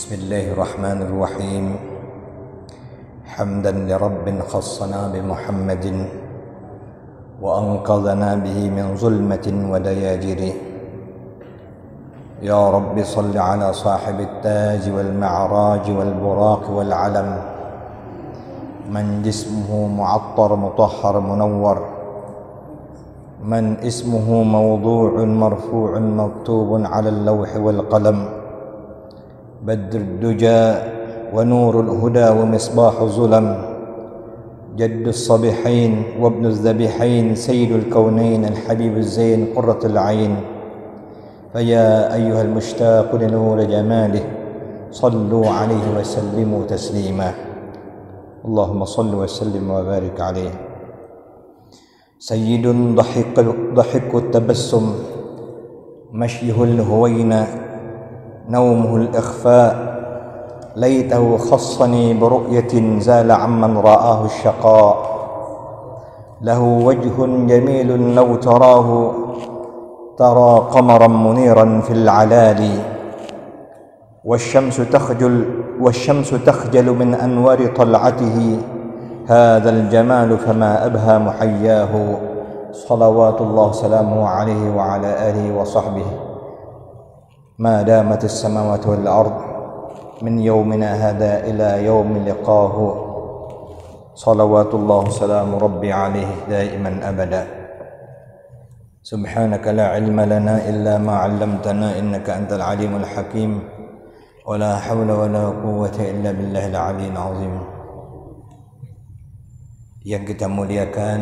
بسم الله الرحمن الرحيم. حمدا لرب خصنا بمحمد وأنقذنا به من ظلمة ودياجر. يا رب صل على صاحب التاج والمعراج والبراق والعلم، من جسمه معطر مطهر منور، من اسمه موضوع مرفوع مكتوب على اللوح والقلم، بدر الدجى ونور الهدى ومصباح الظلم، جد الصبيحين وابن الذبيحين، سيد الكونين الحبيب الزين قرة العين. فيا أيها المشتاق لنور جماله صلوا عليه وسلموا تسليما. اللهم صل وسلم وبارك عليه. سيد ضحك التبسم، مشيه الهوينة، نومه الإخفاء، ليته خصني برؤية زال عمن رآه الشقاء. له وجه جميل لو تراه ترى قمرا منيرا في العلالي، والشمس تخجل من أنوار طلعته، هذا الجمال فما أبهى محياه. صلوات الله سلامه عليه وعلى آله وصحبه ما دامت السماوات والأرض من يومنا هذا إلى يوم لقاه. صلوات الله سلام ربي عليه دائما أبدا. سبحانك لا علم لنا إلا ما علمتنا إنك أنت العليم الحكيم، ولا حول ولا قوة إلا بالله العلي العظيم. Yang kita muliakan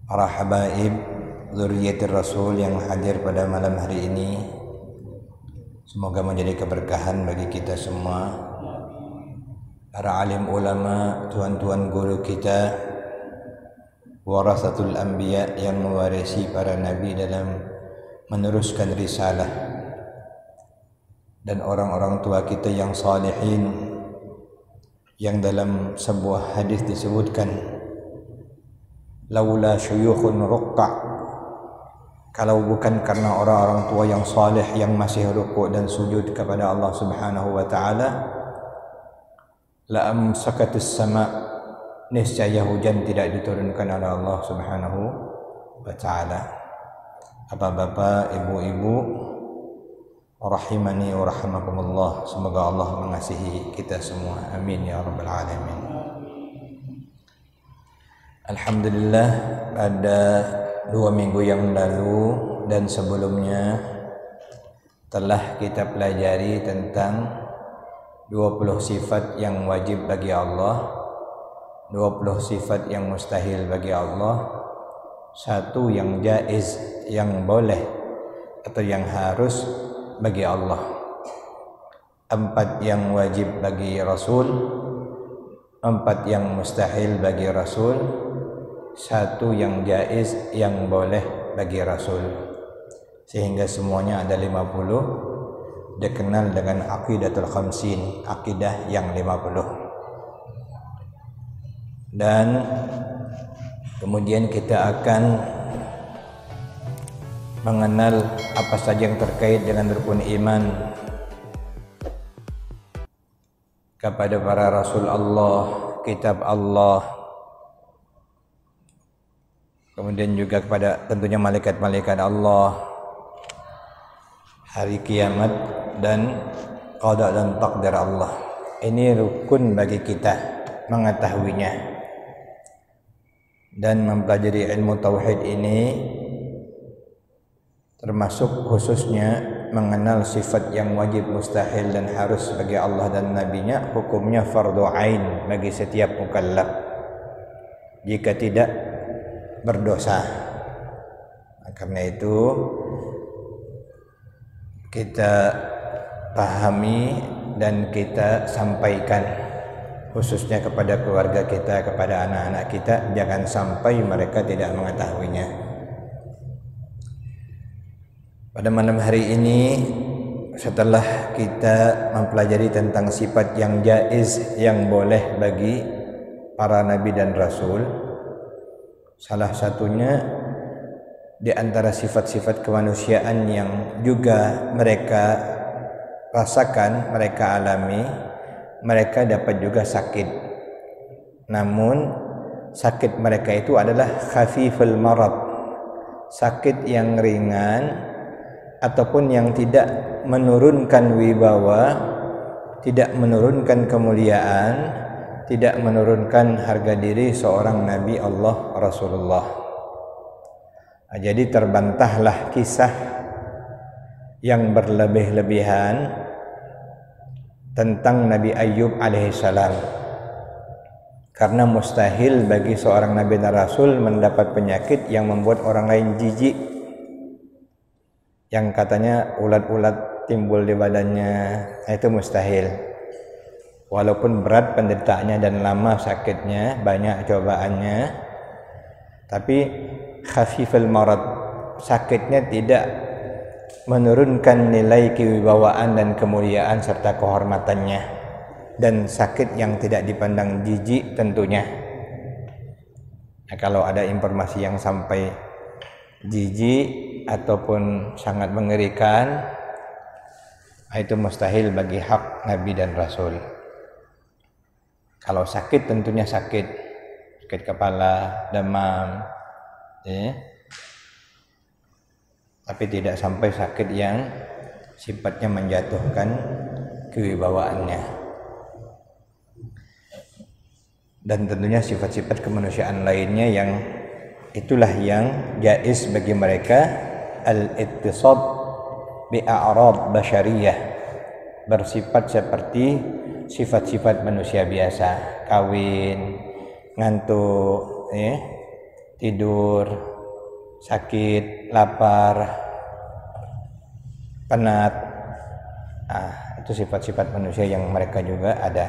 para habaib Dzurriyyatir Rasul yang hadir pada malam hari ini, semoga menjadi keberkahan bagi kita semua. Para alim ulama, tuan-tuan guru kita, warasatul anbiya yang mewarisi para nabi dalam meneruskan risalah, dan orang-orang tua kita yang salihin, yang dalam sebuah hadis disebutkan, laula syuyukhun ruqqa, kalau bukan karena orang-orang tua yang saleh yang masih rukuk dan sujud kepada Allah Subhanahu wa taala, la amsakatis sama, niscaya hujan tidak diturunkan oleh Allah Subhanahu wa taala. Bapak-bapak, ibu-ibu, rahimani wa rahimakumullah, semoga Allah mengasihi kita semua. Amin ya rabbal alamin. Alhamdulillah, pada 2 minggu yang lalu dan sebelumnya telah kita pelajari tentang 20 sifat yang wajib bagi Allah, 20 sifat yang mustahil bagi Allah, 1 yang jaiz, yang boleh atau yang harus bagi Allah, 4 yang wajib bagi Rasul, 4 yang mustahil bagi Rasul, 1 yang jaiz, yang boleh bagi Rasul, sehingga semuanya ada 50, dikenal dengan aqidatul khamsin, akidah yang 50. Dan kemudian kita akan mengenal apa saja yang terkait dengan rukun iman kepada para Rasul Allah, kitab Allah, kemudian juga kepada tentunya malaikat-malaikat Allah, hari kiamat, dan qada dan takdir Allah. Ini rukun bagi kita mengetahuinya, dan mempelajari ilmu tauhid ini termasuk khususnya mengenal sifat yang wajib, mustahil, dan harus bagi Allah dan Nabi-Nya. Hukumnya fardu ain bagi setiap mukallaf jika tidak berdosa. Karena itu kita pahami dan kita sampaikan, khususnya kepada keluarga kita, kepada anak-anak kita, jangan sampai mereka tidak mengetahuinya. Pada malam hari ini, setelah kita mempelajari tentang sifat yang jaiz, yang boleh bagi para nabi dan rasul, salah satunya di antara sifat-sifat kemanusiaan yang juga mereka rasakan, mereka alami, mereka dapat juga sakit. Namun sakit mereka itu adalah khafiful marad, sakit yang ringan ataupun yang tidak menurunkan wibawa, tidak menurunkan kemuliaan, tidak menurunkan harga diri seorang Nabi Allah Rasulullah. Jadi terbantahlah kisah yang berlebih-lebihan tentang Nabi Ayyub alaihissalam, karena mustahil bagi seorang Nabi dan Rasul mendapat penyakit yang membuat orang lain jijik, yang katanya ulat-ulat timbul di badannya, itu mustahil. Walaupun berat penderitaannya dan lama sakitnya, banyak cobaannya, tapi khafiful marad, sakitnya tidak menurunkan nilai kewibawaan dan kemuliaan serta kehormatannya, dan sakit yang tidak dipandang jijik tentunya. Nah, kalau ada informasi yang sampai jijik ataupun sangat mengerikan, itu mustahil bagi hak Nabi dan Rasul. Kalau sakit tentunya sakit kepala, demam, tapi tidak sampai sakit yang sifatnya menjatuhkan kewibawaannya. Dan tentunya sifat-sifat kemanusiaan lainnya yang itulah yang jaiz bagi mereka, al-ittisab bi'a'rad basyariyah, bersifat seperti sifat-sifat manusia biasa, kawin, ngantuk, tidur, sakit, lapar, penat. Itu sifat-sifat manusia yang mereka juga ada.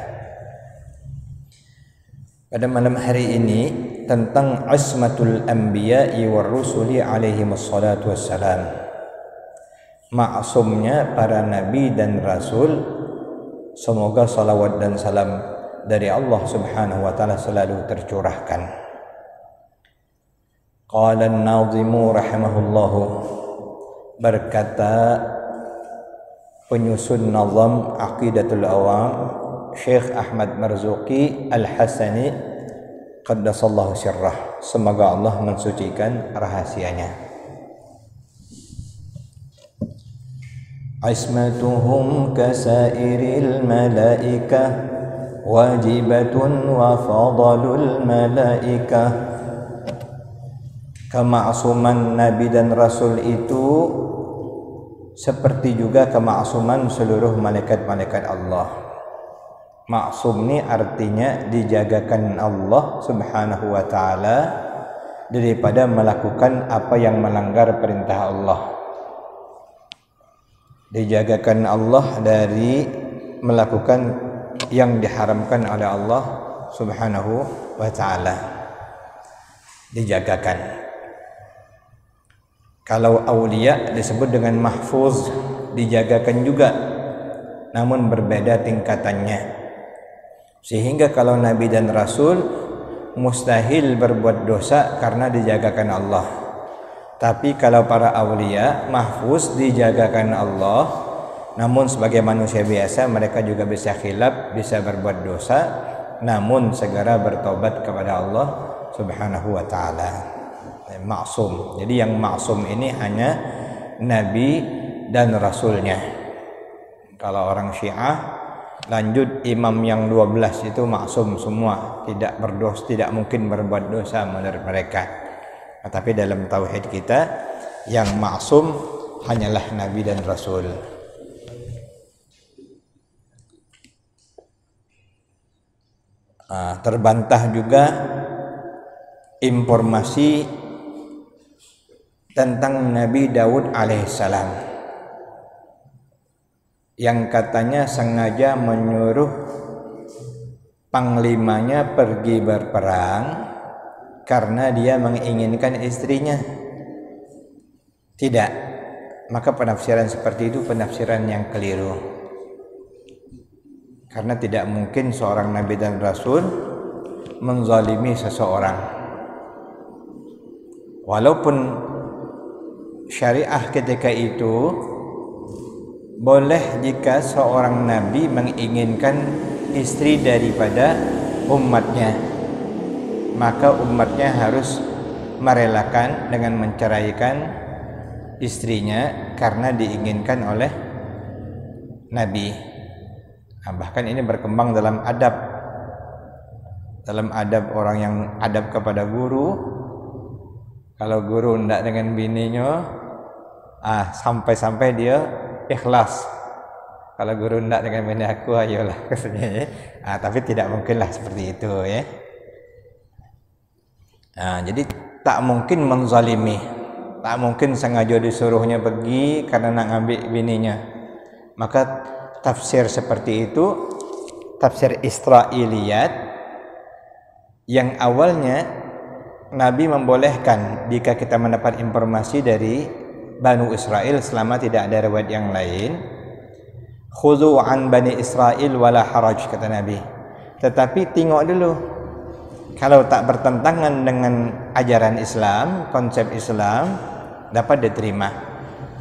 Pada malam hari ini tentang asmatul anbiya'i war rusuli alaihimus salatu wassalam, maksumnya para nabi dan rasul, semoga salawat dan salam dari Allah subhanahu wa ta'ala selalu tercurahkan. Qala an-nazimu rahimahullahu, berkata penyusun nazam Aqidatul Awam Syekh Ahmad Marzuki Al-Hasani qaddasallahu sirrah, semoga Allah mensucikan rahasianya. Ismatuhum kasairil malaikah wajibatun wa fadalul malaikah, kemaksuman Nabi dan Rasul itu seperti juga kemaksuman seluruh malaikat-malaikat Allah. Maksum ini artinya dijagakan Allah subhanahu wa ta'ala daripada melakukan apa yang melanggar perintah Allah. Dijagakan Allah dari melakukan yang diharamkan oleh Allah subhanahu wa ta'ala. Dijagakan. Kalau aulia disebut dengan mahfuz, dijagakan juga, namun berbeda tingkatannya. Sehingga kalau Nabi dan Rasul mustahil berbuat dosa karena dijagakan Allah. Tapi kalau para aulia, mahfuz, dijagakan Allah, namun sebagai manusia biasa mereka juga bisa khilaf, bisa berbuat dosa, namun segera bertobat kepada Allah subhanahu wa ta'ala. Maksum. Jadi yang maksum ini hanya Nabi dan Rasulnya. Kalau orang Syiah lanjut imam yang 12 itu maksum semua, tidak berdosa, tidak mungkin berbuat dosa menurut mereka. Tapi dalam tauhid kita yang maksum hanyalah Nabi dan Rasul. Terbantah juga informasi tentang Nabi Daud alaihissalam yang katanya sengaja menyuruh panglimanya pergi berperang karena dia menginginkan istrinya. Tidak. Maka penafsiran seperti itu penafsiran yang keliru. Karena tidak mungkin seorang Nabi dan Rasul menzalimi seseorang. Walaupun syariah ketika itu boleh jika seorang nabi menginginkan istri daripada umatnya, maka umatnya harus merelakan dengan menceraikan istrinya karena diinginkan oleh nabi. Nah, bahkan ini berkembang dalam adab orang yang adab kepada guru. Kalau guru tidak dengan bininya, sampai-sampai dia ikhlas. Kalau guru tidak dengan bini aku, ayolah katanya. Tapi tidak mungkinlah seperti itu ya. Jadi tak mungkin menzalimi, tak mungkin sengaja disuruhnya pergi karena nak ambil bininya. Maka tafsir seperti itu, tafsir Israiliyat, yang awalnya Nabi membolehkan jika kita mendapat informasi dari Banu Israel selama tidak ada riwayat yang lain. Khudhu an Bani Israel wala haraj, kata Nabi. Tetapi tengok dulu, kalau tak bertentangan dengan ajaran Islam, konsep Islam, dapat diterima.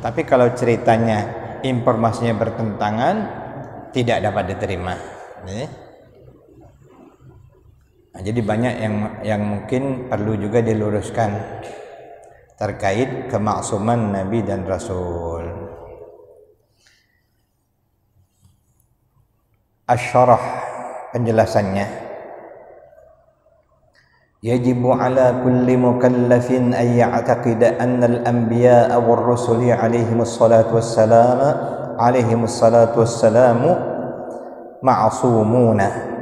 Tapi kalau ceritanya, informasinya bertentangan, tidak dapat diterima. Jadi banyak yang mungkin perlu juga diluruskan terkait kemaksuman Nabi dan Rasul. Asy-syarah, penjelasannya. Yajibu ala kulli mukallafin an ya'taqida anna al-anbiya'a war-rusuli alaihimus salatu wassalamu ma'sumuna.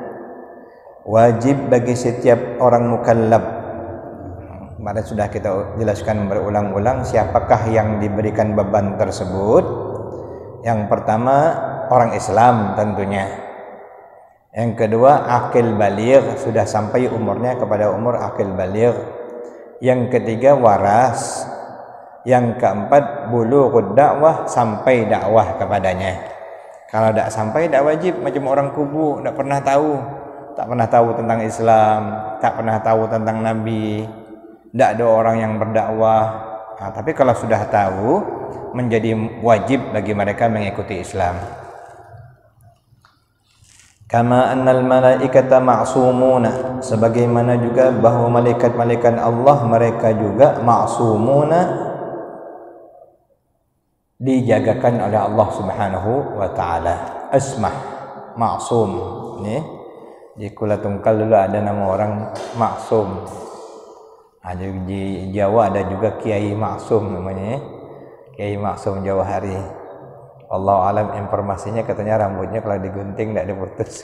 Wajib bagi setiap orang mukallaf. Kemarin sudah kita jelaskan berulang-ulang siapakah yang diberikan beban tersebut. Yang pertama, orang Islam tentunya. Yang kedua, akil baligh, sudah sampai umurnya kepada umur akil baligh. Yang ketiga, waras. Yang keempat, bulughud dakwah, sampai dakwah kepadanya. Kalau tidak sampai, tidak wajib. Macam orang kubu, tidak pernah tahu. Tak pernah tahu tentang Islam, tak pernah tahu tentang Nabi, tidak ada orang yang berdakwah. Tapi kalau sudah tahu, menjadi wajib bagi mereka mengikuti Islam. Kama annal malaikata ma'sumuna, sebagaimana juga bahawa malaikat-malaikat Allah mereka juga ma'sumuna, dijagakan oleh Allah Subhanahu wa taala. Asmah, ma'sum. Di Kuala Tungkal dulu ada nama orang Maksum. Di Jawa ada juga Kiai Maksum namanya. Kiai Maksum Jawa Hari. Wallahu alam, informasinya katanya rambutnya kalau digunting tidak diputus.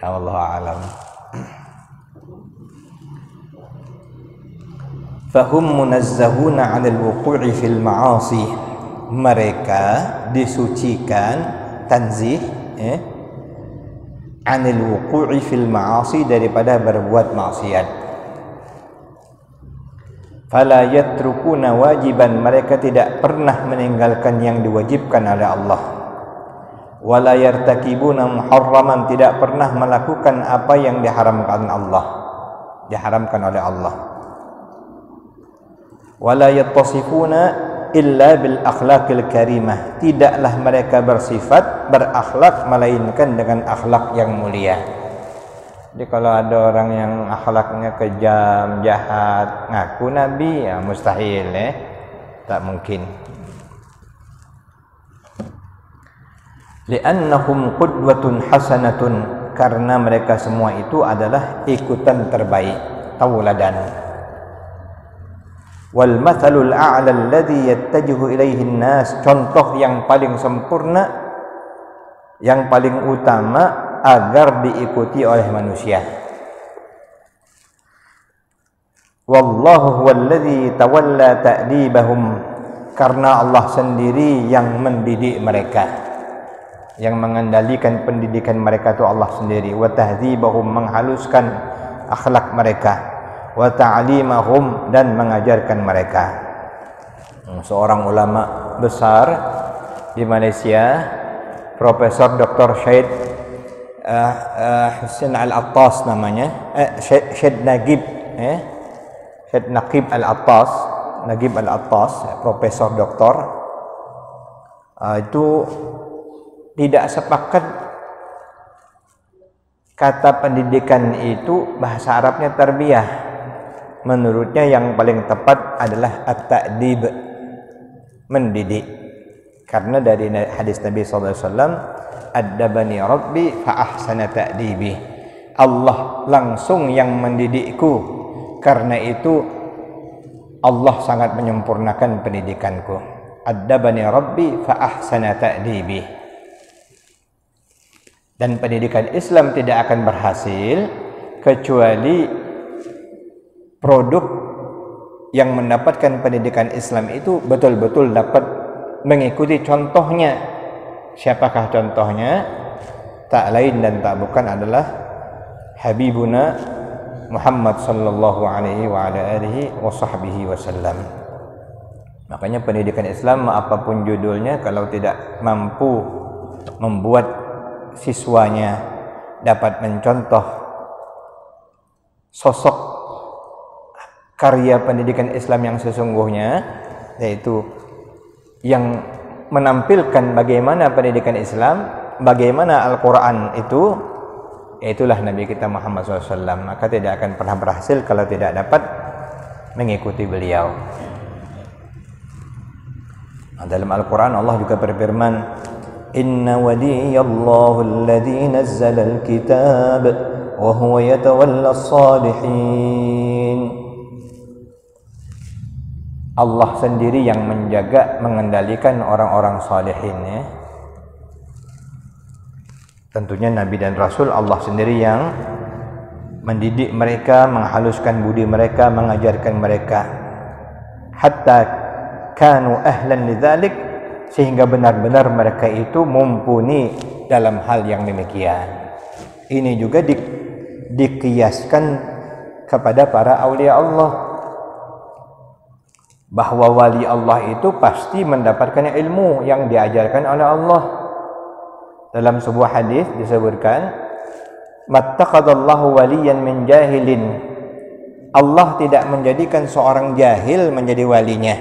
Wallahu alam. Fahum munazzahuna 'anil wuqu'i fil ma'asi. Mereka disucikan, tanzih, anil wuqu'i fil ma'asi, daripada berbuat maksiat. Fala yatrukuna wajiban, mereka tidak pernah meninggalkan yang diwajibkan oleh Allah. Wala yartakibuna muharraman, tidak pernah melakukan apa yang diharamkan oleh Allah. Wala yattasifuna illa bil akhlaqil karimah, tidaklah mereka bersifat berakhlak melainkan dengan akhlak yang mulia. Jadi kalau ada orang yang akhlaknya kejam, jahat, ngaku nabi, ya mustahil, tak mungkin. Li'annahum qudwatun hasanatun, karena mereka semua itu adalah ikutan terbaik, tauladan. Wal mathalul a'la alladhi yattajihu ilaihi an-nas, contoh yang paling sempurna, yang paling utama agar diikuti oleh manusia. Wallahu huwallazi tawalla ta'dibahum, karena Allah sendiri yang mendidik mereka, yang mengendalikan pendidikan mereka itu Allah sendiri. Wa tahdzibahum, menghaluskan akhlak mereka. Wa ta'limahum, dan mengajarkan mereka. Seorang ulama besar di Malaysia, Profesor Dr. Syed Hussein Al-Attas namanya, Syed Nagib, Syed Naqib Al-Attas, Nagib Al-Attas, Profesor Doktor, itu tidak sepakat kata pendidikan itu bahasa Arabnya tarbiyah. Menurutnya yang paling tepat adalah at-ta'dib, mendidik. Karena dari hadis Nabi sallallahu alaihi wasallam, "Addabani Rabbi fa ahsana ta'dibi." Allah langsung yang mendidikku. Karena itu Allah sangat menyempurnakan pendidikanku. Addabani Rabbi fa ahsana ta'dibi. Dan pendidikan Islam tidak akan berhasil kecuali produk yang mendapatkan pendidikan Islam itu betul-betul dapat mengikuti contohnya. Siapakah contohnya? Tak lain dan tak bukan adalah Habibuna Muhammad sallallahu alaihi wa ala alihi wa sahbihi wasallam. Makanya pendidikan Islam apapun judulnya, kalau tidak mampu membuat siswanya dapat mencontoh sosok karya pendidikan Islam yang sesungguhnya, yaitu yang menampilkan bagaimana pendidikan Islam, bagaimana Al-Quran itu, itulah Nabi kita Muhammad SAW. Maka tidak akan pernah berhasil kalau tidak dapat mengikuti beliau. Dalam Al-Quran Allah juga berfirman, Inna waliyallahu alladhi nazzala al-kitab wa huwa yatawalla as-salihin. Allah sendiri yang menjaga, mengendalikan orang-orang salihin, ya. Tentunya Nabi dan Rasul Allah sendiri yang mendidik mereka, menghaluskan budi mereka, mengajarkan mereka hatta kanu ahlan lidzalik, sehingga benar-benar mereka itu mumpuni dalam hal yang demikian. Ini juga dikiaskan kepada para aulia Allah, bahwa wali Allah itu pasti mendapatkan ilmu yang diajarkan oleh Allah. Dalam sebuah hadis disebutkan, mattaqadallahu waliyan min jahilin. Allah tidak menjadikan seorang jahil menjadi walinya.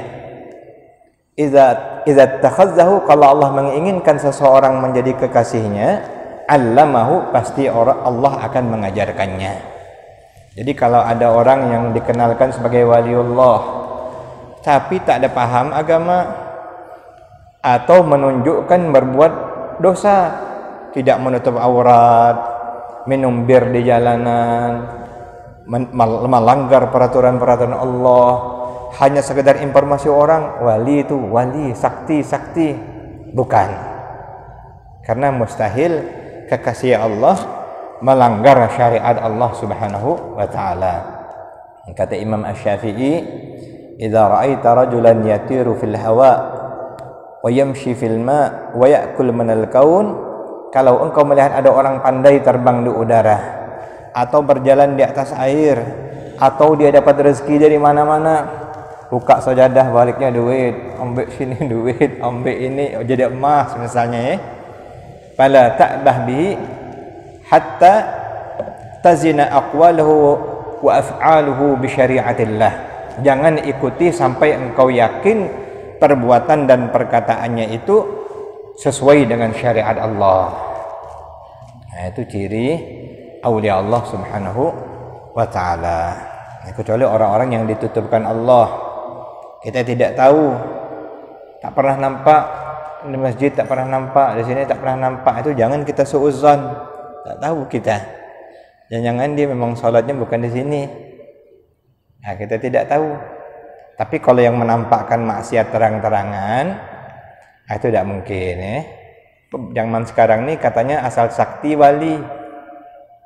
Idza takhazzahu, kalau Allah menginginkan seseorang menjadi kekasihnya, allamahu, pasti Allah akan mengajarkannya. Jadi kalau ada orang yang dikenalkan sebagai waliullah tapi tak ada paham agama, atau menunjukkan berbuat dosa, tidak menutup aurat, minum bir di jalanan, melanggar peraturan-peraturan Allah, hanya sekedar informasi orang, wali itu wali, sakti, bukan. Karena mustahil kekasih Allah melanggar syariat Allah Subhanahu wa taala. Kata Imam Asy-Syafi'i, "Idza ra'aita rajulan yatiru fil hawa wa yamshi fil ma wa ya'kul minal kaun." Kalau engkau melihat ada orang pandai terbang di udara, atau berjalan di atas air, atau dia dapat rezeki dari mana-mana, buka sajadah baliknya duit, ambil sini duit, ambil ini jadi emas misalnya, ya. Fala ta'bah bihi hatta tazina aqwaluhu wa af'aluhu bi syari'atillah. Jangan ikuti sampai engkau yakin perbuatan dan perkataannya itu sesuai dengan syariat Allah. Nah, itu ciri aulia Allah Subhanahu wa ta'ala. Kecuali orang-orang yang ditutupkan Allah, kita tidak tahu, tak pernah nampak di masjid, tak pernah nampak di sini, tak pernah nampak, itu jangan kita suudzon, tak tahu kita. Jangan dia memang salatnya bukan di sini. Nah, kita tidak tahu. Tapi kalau yang menampakkan maksiat terang-terangan, itu tidak mungkin, ya. Zaman sekarang nih katanya asal sakti wali.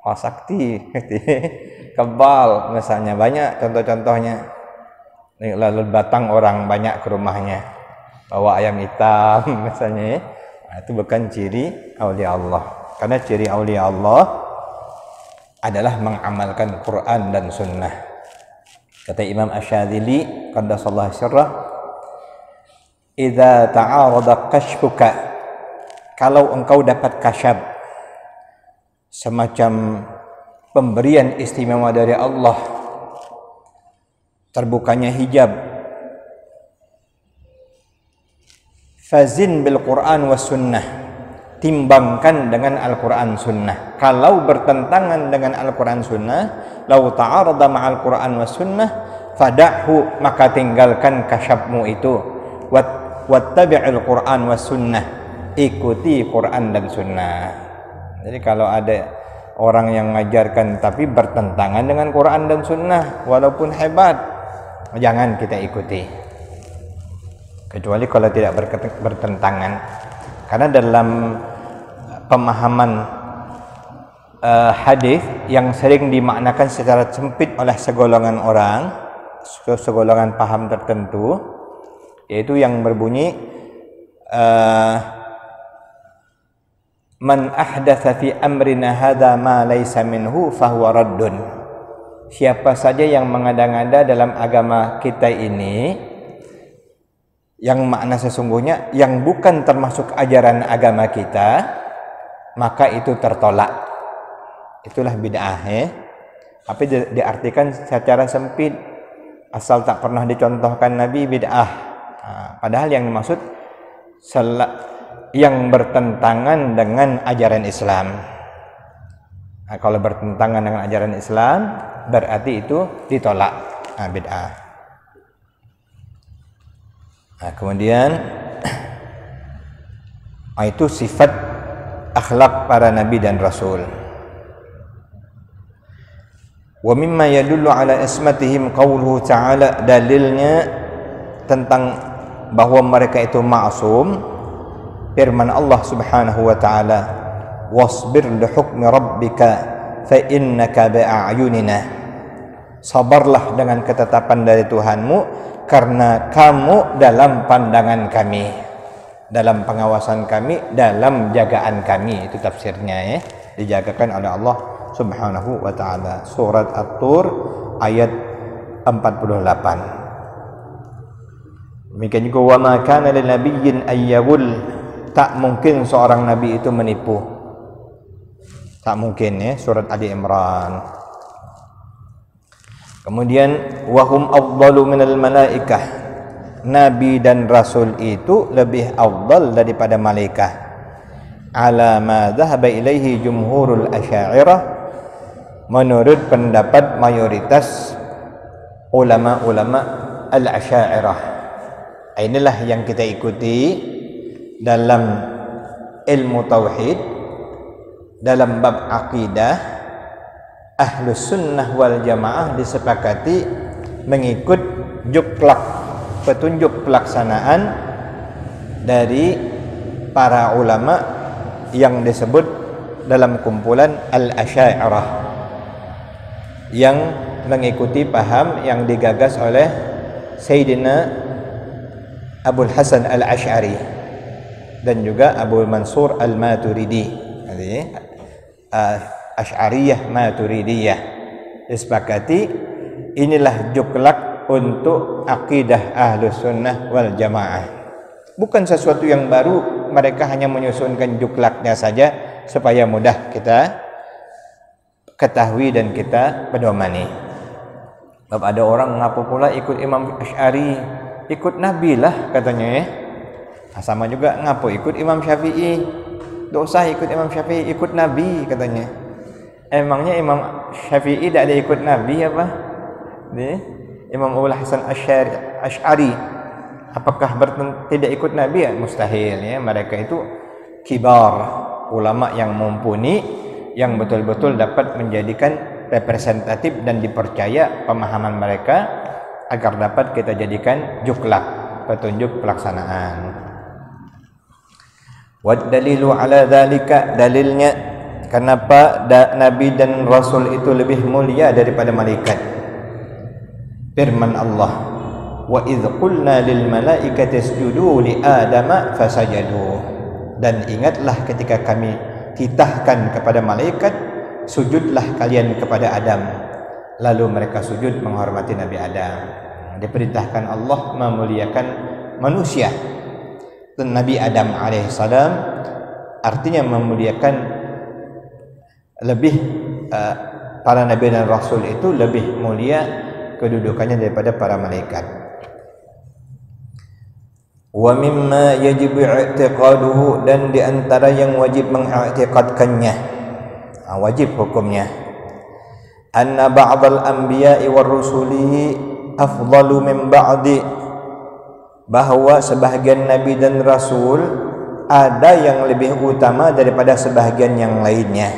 Oh, sakti kebal misalnya, banyak contoh-contohnya. Lalu batang orang banyak ke rumahnya, bawa ayam hitam misalnya, ya. Nah, itu bukan ciri aulia Allah. Karena ciri aulia Allah adalah mengamalkan Quran dan Sunnah. Kata Imam Asy-Syadzili qaddasallahu sirrah, idza ta'arada kashfuka, kalau engkau dapat kasyaf, semacam pemberian istimewa dari Allah, terbukanya hijab, Fazin bil Quran was sunnah, timbangkan dengan Al-Quran sunnah. Kalau bertentangan dengan Al-Quran sunnah, lau ta'arada ma'al Quran was sunnah fada'hu, maka tinggalkan kasyafmu itu. Wattabi'il Quran was sunnah, ikuti Quran dan sunnah. Jadi kalau ada orang yang mengajarkan tapi bertentangan dengan Quran dan sunnah, walaupun hebat, jangan kita ikuti, kecuali kalau tidak bertentangan. Karena dalam pemahaman hadis yang sering dimaknakan secara sempit oleh segolongan orang, segolongan paham tertentu, yaitu yang berbunyi man ahdatsa fi amrina hadza ma laisa minhu fahuwa raddun. Siapa saja yang mengada-ngada dalam agama kita ini, yang makna sesungguhnya yang bukan termasuk ajaran agama kita, maka itu tertolak. Itulah bid'ah, tapi diartikan secara sempit, asal tak pernah dicontohkan Nabi, bid'ah. Padahal yang dimaksud yang bertentangan dengan ajaran Islam. Kalau bertentangan dengan ajaran Islam, berarti itu ditolak, bid'ah. Kemudian itu sifat akhlak para nabi dan rasul. Wa mimma yadullu ala ismatihim qauluhu ta'ala, dalilnya tentang bahwa mereka itu ma'sum, firman Allah Subhanahu wa ta'ala, wasbir li hukmi rabbika fa innaka bi'ayunina, sabarlah dengan ketetapan dari Tuhanmu karena kamu dalam pandangan kami, dalam pengawasan kami, dalam jagaan kami. Itu tafsirnya, dijagakan oleh Allah Subhanahu wa ta'ala. Surat At-Tur ayat 48. Demikian juga wa ma kana lin nabiyyin ayyul, tak mungkin seorang nabi itu menipu. Tak mungkin, surat Ali Imran. Kemudian wahum afdalu minal malaikah, nabi dan rasul itu lebih afdal daripada malaikat. Ala ma dhahaba ilaihi jumhurul asy'ariyah, menurut pendapat mayoritas ulama-ulama al-asy'ariyah. Inilah yang kita ikuti dalam ilmu tauhid, dalam bab akidah. Ahlus sunnah wal jamaah disepakati mengikut juklak, petunjuk pelaksanaan dari para ulama yang disebut dalam kumpulan al-asy'ariyah, yang mengikuti paham yang digagas oleh Sayyidina Abul Hasan al-Asy'ari dan juga Abu Mansur al-Maturidi. Asy'ariyah Maturidiyah disepakati inilah juklak untuk akidah Ahlus Sunnah wal Jamaah. Bukan sesuatu yang baru, mereka hanya menyusunkan juklaknya saja supaya mudah kita ketahui dan kita pedomani. Sebab ada orang ngaku pula ikut Imam Asy'ari, ikut Nabi lah katanya, sama juga ngaku ikut Imam Syafi'i, tidak usah ikut Imam Syafi'i, ikut Nabi katanya. Emangnya Imam Syafi'i tidak ada ikut Nabi apa? Imam Abul Hasan Asy'ari apakah tidak ikut Nabi? Mustahil, mereka itu kibar, ulama yang mumpuni, yang betul-betul dapat menjadikan representatif dan dipercaya pemahaman mereka agar dapat kita jadikan juklak, petunjuk pelaksanaan. Wad dalilu ala dzalika, dalilnya kenapa Nabi dan Rasul itu lebih mulia daripada malaikat. Firman Allah, wa idz qulna lil malaikati isjudu li adama fasajadu, dan ingatlah ketika kami titahkan kepada malaikat, sujudlah kalian kepada Adam, lalu mereka sujud menghormati Nabi Adam. Diperintahkan Allah memuliakan manusia, dan Nabi Adam alaihissalam artinya memuliakan lebih, para nabi dan rasul itu lebih mulia kedudukannya daripada para malaikat. Wa mimma yajibu i'tiqaduhu, dan di antara yang wajib mengiktikadkannya, wajib hukumnya, anna ba'dal anbiya'i war rusuli afdalu min ba'di, bahwa sebahagian nabi dan rasul ada yang lebih utama daripada sebahagian yang lainnya.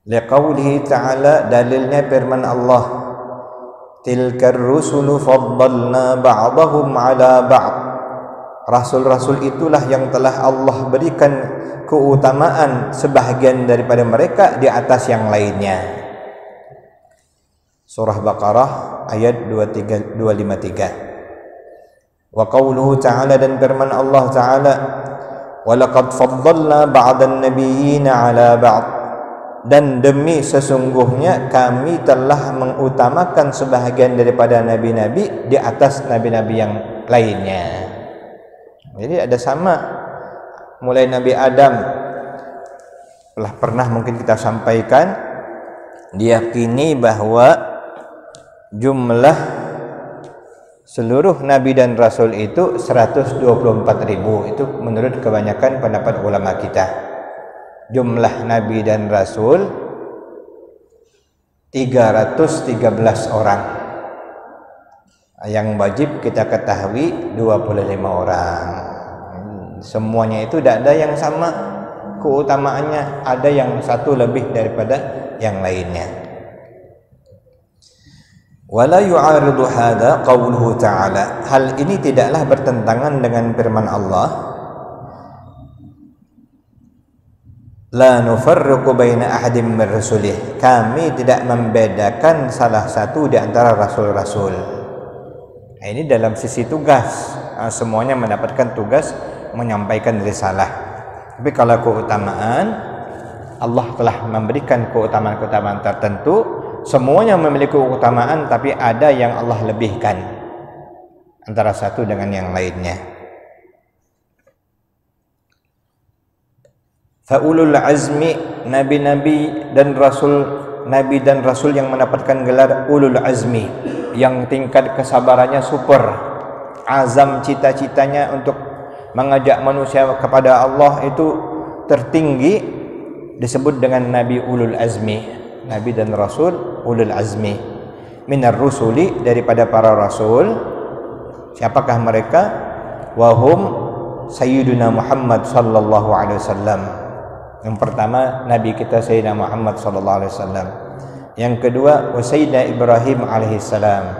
Liqaulihi ta'ala, dalilnya firman Allah, tilkar rusulu faddalna ba'dahum ala ba'd, rasul-rasul itulah yang telah Allah berikan keutamaan sebahagian daripada mereka di atas yang lainnya. Surah Baqarah ayat 253. Wa qauluhu ta'ala, dan firman Allah ta'ala, wa laqad faddalna ba'dan nabiyyina ala ba'd, dan demi sesungguhnya kami telah mengutamakan sebahagian daripada nabi-nabi di atas nabi-nabi yang lainnya. Jadi ada sama, mulai Nabi Adam telah pernah mungkin kita sampaikan, diyakini bahwa jumlah seluruh nabi dan rasul itu 124.000. Itu menurut kebanyakan pendapat ulama kita. Jumlah nabi dan rasul 313 orang. Yang wajib kita ketahui 25 orang. Semuanya itu tidak ada yang sama keutamaannya, ada yang satu lebih daripada yang lainnya. Wala yu'aridu hadha qauluhu ta'ala, hal ini tidaklah bertentangan dengan firman Allah, la nufarriqu baina ahadim min rusulih, kami tidak membedakan salah satu di antara rasul-rasul. Nah, ini dalam sisi tugas, semuanya mendapatkan tugas menyampaikan risalah. Tapi kalau keutamaan, Allah telah memberikan keutamaan-keutamaan tertentu, semuanya memiliki keutamaan, tapi ada yang Allah lebihkan antara satu dengan yang lainnya. Faulul azmi, nabi-nabi dan rasul yang mendapatkan gelar ulul azmi, yang tingkat kesabarannya super, azam cita-citanya untuk mengajak manusia kepada Allah itu tertinggi, disebut dengan nabi ulul azmi, nabi dan rasul ulul azmi. Minar rusuli, daripada para rasul. Siapakah mereka? Wahum sayyiduna Muhammad sallallahu alaihi wasallam. Yang pertama Nabi kita Sayyidina Muhammad sallallahu alaihi wasallam. Yang kedua Sayyidina Ibrahim alaihi salam.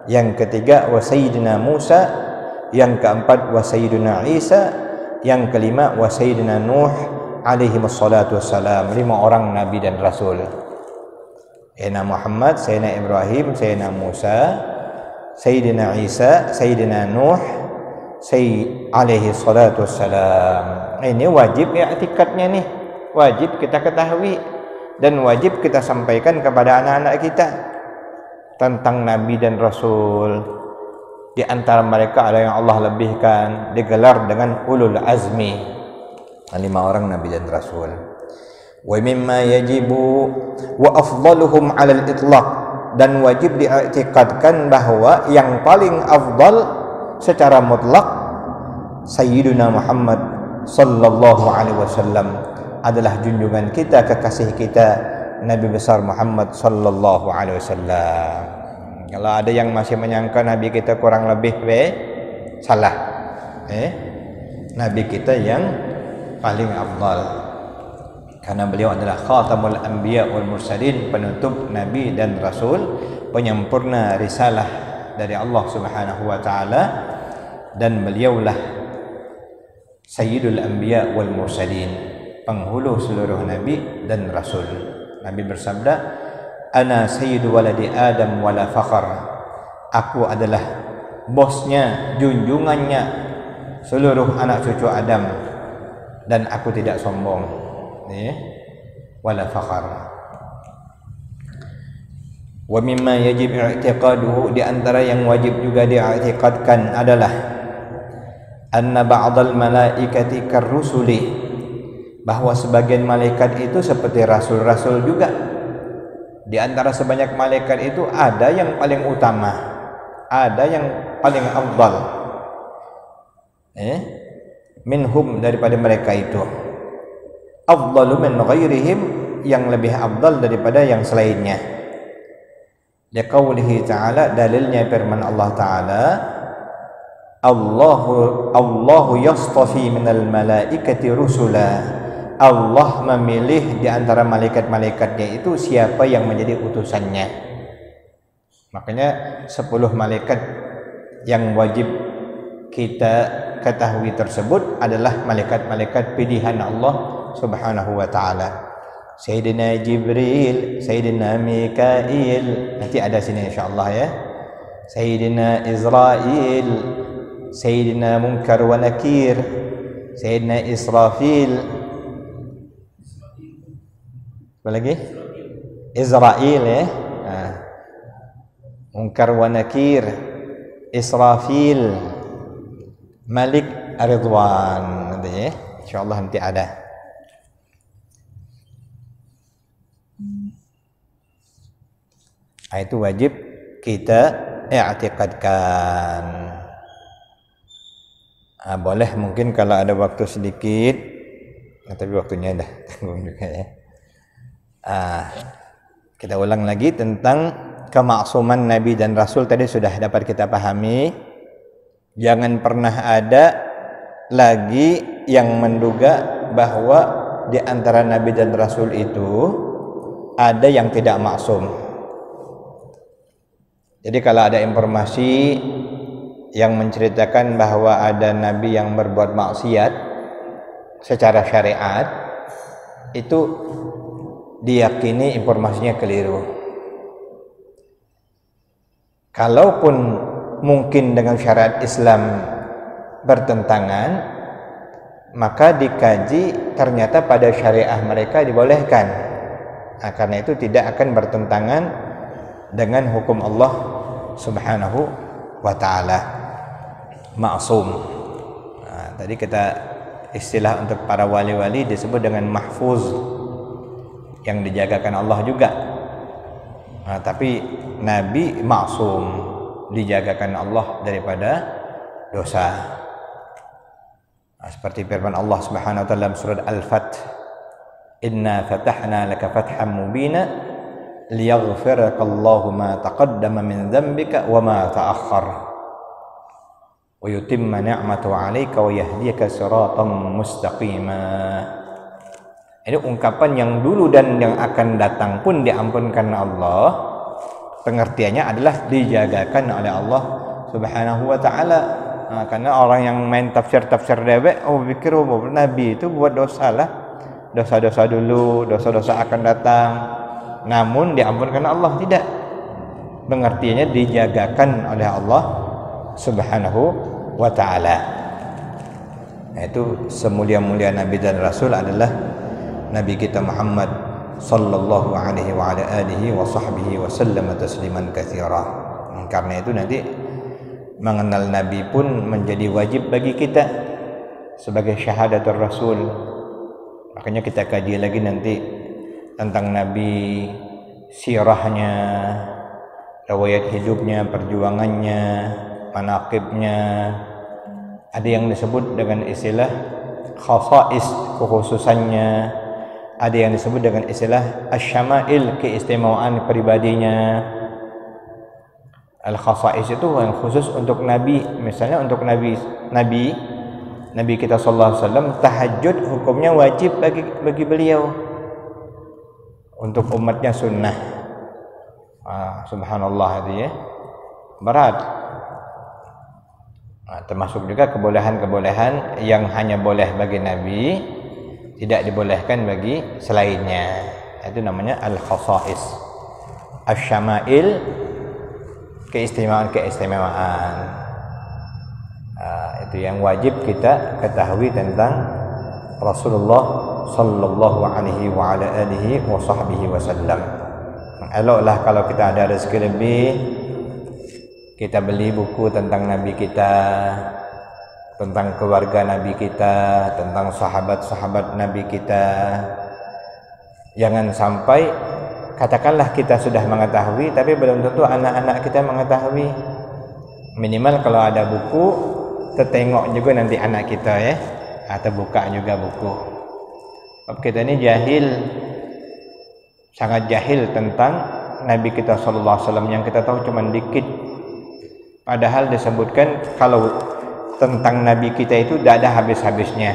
Yang ketiga Sayyidina Musa. Yang keempat Sayyidina Isa. Yang kelima Sayyidina Nuh alaihi wassalatu wassalam. 5 orang Nabi dan Rasul. Sayyidina Muhammad, Sayyidina Ibrahim, Sayyidina Musa, Sayyidina Isa, Sayyidina Nuh, alaihi salatu wassalam. Ini wajib i'tikadnya nih, wajib kita ketahui dan wajib kita sampaikan kepada anak-anak kita tentang Nabi dan Rasul. Di antara mereka ada yang Allah lebihkan, digelar dengan ulul azmi, 5 orang Nabi dan Rasul. Wa mimma yajibu wa afdaluhum 'alal itlaq, dan wajib diiktikadkan bahwa yang paling afdal secara mutlak Sayyiduna Muhammad sallallahu alaihi wasallam adalah junjungan kita, kekasih kita, Nabi besar Muhammad sallallahu alaihi wasallam. Kalau ada yang masih menyangka Nabi kita kurang lebih salah. Nabi kita yang paling afdal, karena beliau adalah khatamul anbiya wal mursalin, penutup nabi dan rasul, penyempurna risalah dari Allah Subhanahu wa taala, dan beliaulah sayyidul anbiya wal mursalin, penghulu seluruh nabi dan rasul. Nabi bersabda, ana sayyidu waladi Adam wala fakhr, aku adalah bosnya, junjungannya seluruh anak cucu Adam, dan aku tidak sombong. Wala fakhr. Wa mimma yajib i'tiqaduhu, di antara yang wajib juga diiktikadkan adalah anna ba'dal malaikati karrusuli, bahwa sebagian malaikat itu seperti rasul-rasul juga. Di antara sebanyak malaikat itu ada yang paling utama, ada yang paling afdal. minhum, daripada mereka itu, afdalu min ghairihim, yang lebih afdal daripada yang selainnya. Liqaulihi ta'ala, dalilnya firman Allah Ta'ala, Allahu yastafi minal malaikati rusula, Allah memilih di antara malaikat-malaikatnya itu siapa yang menjadi utusannya. Makanya 10 malaikat yang wajib kita ketahui tersebut adalah malaikat-malaikat pilihan Allah Subhanahu wa ta'ala. Sayyidina Jibril, Sayyidina Mikail, nanti ada sini insyaallah ya. Sayyidina Israil, Sayyidina Munkar wa Nakir, Sayyidina Israfil, apa lagi? Israil ya. Munkar wa Nakir, Israfil, Malik Ridwan, nanti ya. Insyaallah nanti ada. Itu wajib kita i'tiqadkan. Boleh mungkin kalau ada waktu sedikit, tapi waktunya dah tanggung juga ya. Kita ulang lagi tentang kemaksuman Nabi dan Rasul. Tadi sudah dapat kita pahami. Jangan pernah ada lagi yang menduga bahwa di antara Nabi dan Rasul itu ada yang tidak maksum. Jadi kalau ada informasi yang menceritakan bahwa ada Nabi yang berbuat maksiat secara syariat, itu diyakini informasinya keliru. Kalaupun mungkin dengan syariat Islam bertentangan, maka dikaji ternyata pada syariah mereka dibolehkan. Karena itu tidak akan bertentangan dengan hukum Allah Subhanahu wa ta'ala. Ma'sum. Tadi kita istilah untuk para wali-wali disebut dengan mahfuz, yang dijagakan Allah juga. Tapi Nabi maksum, dijagakan Allah daripada dosa. Seperti firman Allah Subhanahu wa taala dalam surat Al-Fath, "Inna fatahna laka fathan mubina liyaghfiraka Allahu ma taqaddama min dhanbika wa ma ta'akhkhar wa yutimma ni'matahu 'alaika wa yahdiyaka siratan mustaqima." Ini ungkapan yang dulu dan yang akan datang pun diampunkan Allah. Pengertiannya adalah dijagakan oleh Allah Subhanahu wa ta'ala. Karena orang yang main tafsir-tafsir dewek, pikir Nabi itu buat dosa lah. Dosa-dosa dulu, dosa-dosa akan datang. Namun diampunkan Allah, tidak. Pengertiannya dijagakan oleh Allah Subhanahu wa ta'ala. Itu semulia-mulia Nabi dan Rasul adalah Nabi kita Muhammad sallallahu alaihi wa ala alihi wa sahbihi wa sallam tasliman katsira. Karena itu nanti mengenal Nabi pun menjadi wajib bagi kita sebagai syahadatul Rasul. Makanya kita kaji lagi nanti tentang Nabi, sirahnya, riwayat hidupnya, perjuangannya, manaqibnya. Ada yang disebut dengan istilah khasais, kekhususannya. Ada yang disebut dengan istilah asy-syama'il, keistimewaan pribadinya. Al-khasais itu yang khusus untuk Nabi. Misalnya untuk Nabi kita sallallahu alaihi wasallam, tahajud hukumnya wajib bagi beliau. Untuk umatnya sunnah. Subhanallah itu ya. Berat. Termasuk juga kebolehan-kebolehan yang hanya boleh bagi Nabi, tidak dibolehkan bagi selainnya. Itu namanya al-khasais. Asy-syama'il, keistimewaan. Itu yang wajib kita ketahui tentang Rasulullah sallallahu alaihi wa ala alihi wa sahbihi wasallam. Eloklah kalau kita ada rezeki lebih, kita beli buku tentang Nabi kita, tentang keluarga Nabi kita, tentang sahabat-sahabat Nabi kita. Jangan sampai katakanlah kita sudah mengetahui tapi belum tentu anak-anak kita mengetahui. Minimal kalau ada buku tertengok juga nanti anak kita ya, atau buka juga buku. Sebab kita ini jahil, sangat jahil tentang Nabi kita sallallahu alaihi wasallam, yang kita tahu cuma dikit. Padahal disebutkan kalau tentang Nabi kita itu tidak ada habis-habisnya.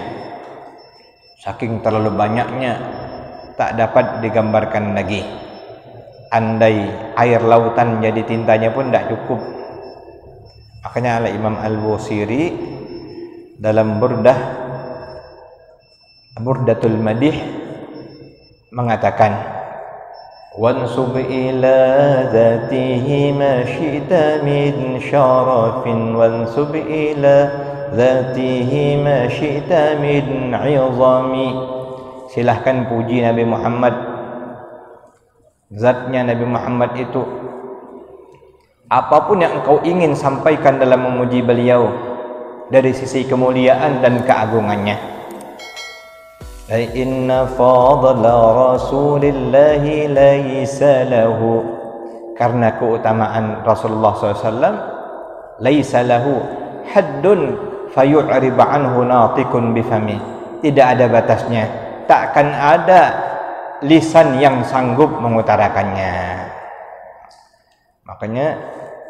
Saking terlalu banyaknya, tak dapat digambarkan lagi. Andai air lautan jadi tintanya pun tidak cukup. Makanya Imam Al-Busiri dalam Burdatul Madih mengatakan, wansub ila dzatihi ma syi'ta min syarafin, wansub ila dzatihi ma syi'ta min 'izami. Silahkan puji Nabi Muhammad, zatnya Nabi Muhammad itu, apapun yang engkau ingin sampaikan dalam memuji beliau dari sisi kemuliaan dan keagungannya. Inna fadla rasulillahi laisa lahu, karena keutamaan Rasulullah SAW, laisa lahu haddun fayu'rib anhu natikun bifami, tidak ada batasnya, takkan ada lisan yang sanggup mengutarakannya. Makanya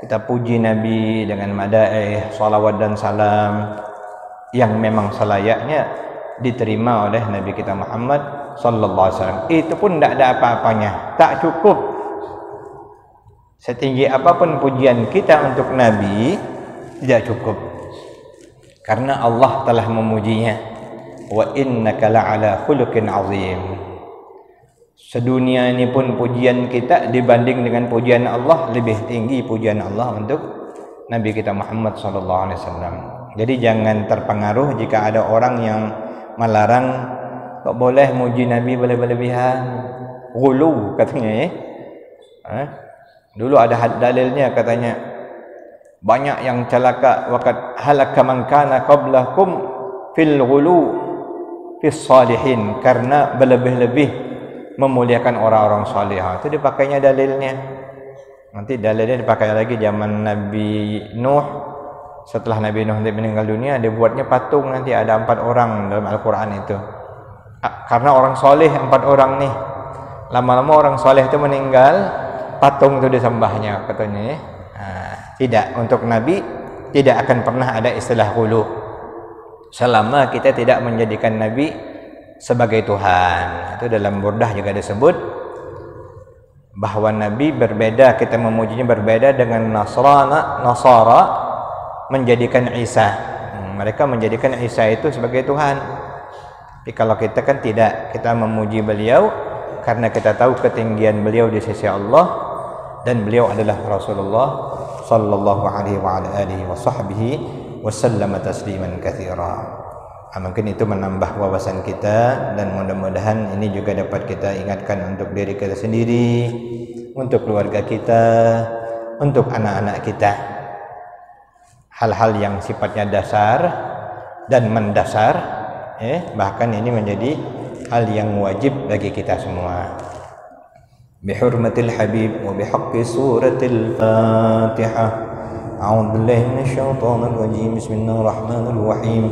kita puji Nabi dengan madaih, salawat dan salam yang memang selayaknya diterima oleh Nabi kita Muhammad sallallahu alaihi wasallam. Itu pun tidak ada apa-apanya, tak cukup. Setinggi apapun pujian kita untuk Nabi, tidak cukup, karena Allah telah memujinya. Wa innaka la'ala khuluqin azim. Sedunia ini pun pujian kita dibanding dengan pujian Allah, lebih tinggi pujian Allah untuk Nabi kita Muhammad sallallahu alaihi wasallam. Jadi jangan terpengaruh jika ada orang yang melarang tak boleh muji Nabi berlebihan, ghulu katanya ya. Dulu ada dalilnya, katanya banyak yang celaka waqad halaka man kana qablakum fil ghulu fis salihin, karena berlebih-lebih memuliakan orang-orang saleh. Itu dipakainya dalilnya. Nanti dalilnya dipakai lagi zaman Nabi Nuh. Setelah Nabi Nuh meninggal dunia, dia buatnya patung, nanti ada 4 orang dalam Al-Quran itu. Karena orang soleh 4 orang nih. Lama-lama orang soleh itu meninggal, patung itu disembahnya katanya. Tidak, untuk Nabi tidak akan pernah ada istilah ghulu selama kita tidak menjadikan Nabi sebagai Tuhan. Itu dalam Burdah juga disebut bahwa Nabi berbeda, kita memujinya berbeda dengan Nasara menjadikan Isa. Mereka menjadikan Isa itu sebagai Tuhan. Tapi kalau kita kan tidak, kita memuji beliau karena kita tahu ketinggian beliau di sisi Allah, dan beliau adalah Rasulullah sallallahu alaihi wa ala alihi wa sahbihi wa sallama tasliman katsira. Mungkin itu menambah wawasan kita, dan mudah-mudahan ini juga dapat kita ingatkan untuk diri kita sendiri, untuk keluarga kita, untuk anak-anak kita. Hal-hal yang sifatnya dasar dan mendasar, bahkan ini menjadi hal yang wajib bagi kita semua. Bihurmatil habib wa bihaqqi suratil Fatihah. A'udzu billahi minasy syaithanir rajim. Bismillahir rahim.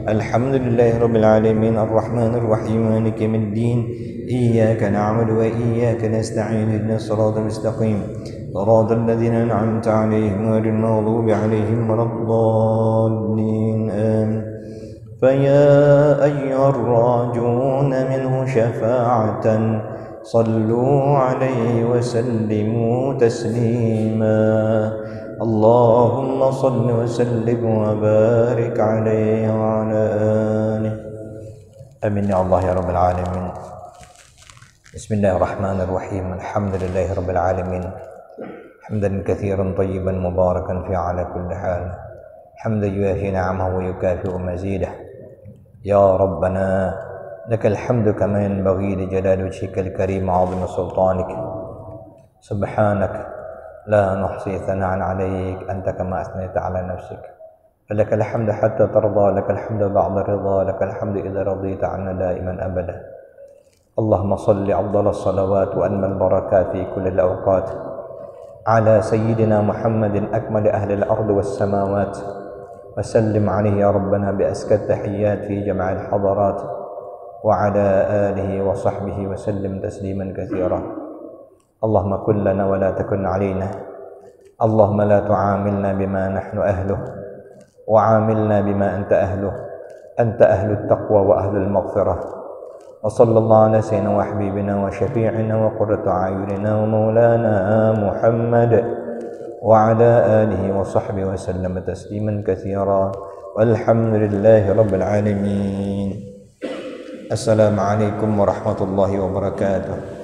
Alhamdulillahi rabbil alamin arrahmanir rahim maliki yaumiddin. Iyyaka na'budu wa iyyaka nasta'in. Ihdinas siratal mustaqim. صراط الذين أنعمت عليهم غير المغضوب عليهم ولا الضالين آمين. فيا أيها الراجون منه شفاعة صلوا عليه وسلموا تسليما. اللهم صل وسلم وبارك عليه وعلى آله. آمين يا الله يا رب العالمين. بسم الله الرحمن الرحيم. الحمد لله رب العالمين. حمدا كثيرا طيبا مباركا في على كل حال. حمدا يوافي نعمه ويكافئ مزيده. يا ربنا لك الحمد كما ينبغي لجلال وجهك الكريم وعظيم سلطانك. سبحانك لا نحصي ثناء عليك أنت كما أثنيت على نفسك. فلك الحمد حتى ترضى، لك الحمد بعد الرضا، لك الحمد إذا رضيت عنا دائما أبدا. اللهم صل أفضل الصلوات وأنمى البركات في كل الأوقات على سيدنا محمد أكمل أهل الأرض والسماوات وسلم عليه يا ربنا بأزكى التحيات في جمع الحضرات وعلى آله وصحبه وسلم تسليما كثيرا. اللهم كن لنا ولا تكن علينا، اللهم لا تعاملنا بما نحن أهله وعاملنا بما أنت أهله، أنت أهل التقوى وأهل المغفرة. وصلى الله على سيدنا وحبيبنا وشفيعنا وقرة أعيننا ومولانا محمد وعلى آله وصحبه وسلم تسليما كثيرا، والحمد لله رب العالمين. السلام عليكم ورحمة الله وبركاته.